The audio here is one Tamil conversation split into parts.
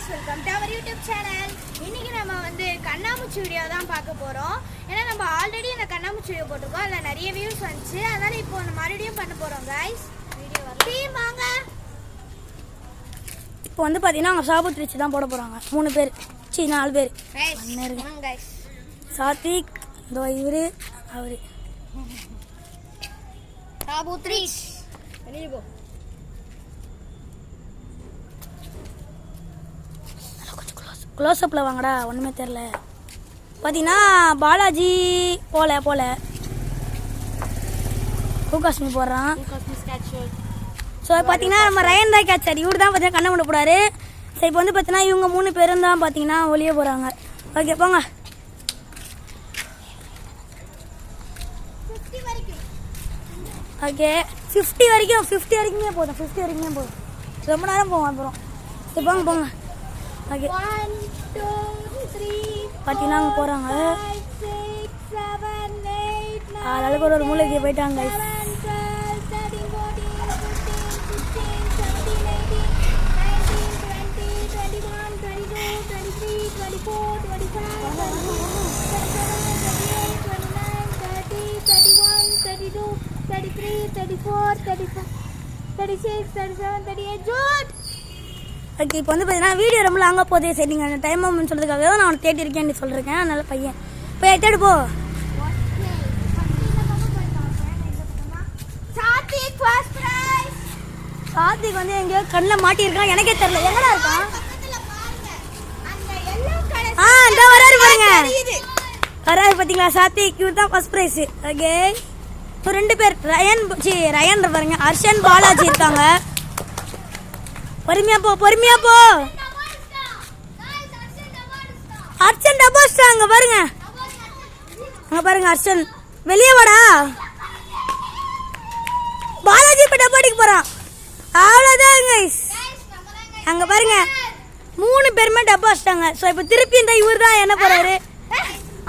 guys, welcome to our YouTube channel. இன்னைக்கு நம்ம வந்து கண்ணாமூச்சி வீடியோ தான் பார்க்க போறோம். ஏன்னா நம்ம ஆல்ரெடி இந்த கண்ணாமூச்சி வீடியோ போட்டுருக்கோம். அதுல நிறைய வியூஸ் வந்துச்சு. அதனால இப்போ நம்ம மறுபடியும் பண்ண போறோம் guys. வீடியோ டீம் வாங்க. இப்போ வந்து பாத்தீங்கன்னா அவங்க சாபுத் ரிச் தான் போட போறாங்க. 3 பேர். 4 பேர். guys. சாத்விக், இதோ இவரு, அவரு. சாபுத் ரிச். வெளிய போ. க்ளோஸ் அப்பில் வாங்கடா, ஒன்றுமே தெரில. பார்த்தீங்கன்னா பாலாஜி போல பூகாஷ்மி போடுறான். ஸோ பார்த்தீங்கன்னா நம்ம ரயன் தான் கேட்சார். இவரு தான் பார்த்தீங்கன்னா கண்ணை கொண்டு போடாரு. சரி, இப்போ வந்து பார்த்தீங்கன்னா இவங்க 3 பேரும் தான் பார்த்தீங்கன்னா ஒளிய போகிறாங்க. ஓகே போங்க. ஓகே 50 வரைக்குமே போதும். 50 வரைக்குமே போதும். ரொம்ப நேரம் போவோம் அப்புறம். சரி போங்க. ஓகே 1 2 3 பார்த்தீங்கன்னா அவங்க போகிறாங்க. 5 6 7 8 9 ஆளுக்கு ஒரு மூளைக்கு போயிட்டாங்க. 11 12 13 14 15 16 17 18 19 20 21 22 23 24 25 26 27 28 29 30 31 32 33 34 35 36 37 38 ஜூட். ஓகே, இப்போ வந்து பார்த்தீங்கன்னா வீடியோ ரொம்ப லாங்காக போதே. சரி, நீங்கள் அந்த டைம் ஆகும்னு சொல்கிறதுக்காக தான் நான் அவனை தேட்டிருக்கேன்னு சொல்லியிருக்கேன். அதனால பையன் போய் தேடு போ. சாத்திக் வந்து எங்கேயோ கண்ணில் மாட்டியிருக்கான். எனக்கே தெரியல எங்கடா இருக்கான். இந்த வராரு பாருங்க. வராரு பார்த்தீங்களா சாத்திக். இவர் தான் ஃபர்ஸ்ட் ப்ரைஸ். ஓகே, இப்போ 2 பேர் ரயன் பாருங்க. அர்ஷன் பாலாஜி இருக்காங்க. பொறுமையா போ. அர்ச்சன் டபாஸ்டா. அங்க பாருங்க அர்ச்சன். வெளியே வாடா. பாலாஜி இப்ப டபாடிக்கு போறான். அவ்வளவுதான் கைஸ். அங்க பாருங்க 3 பேருமே டபாஸ்டாங்க. சோ இப்ப திருப்பி இந்த இவர் தான் என்ன போறாரு.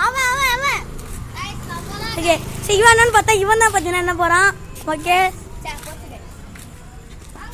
அவன் ஓகே, இவன் என்னன்னு பார்த்தா இவன் தான் பாத்தீங்கன்னா என்ன போறான். ஓகே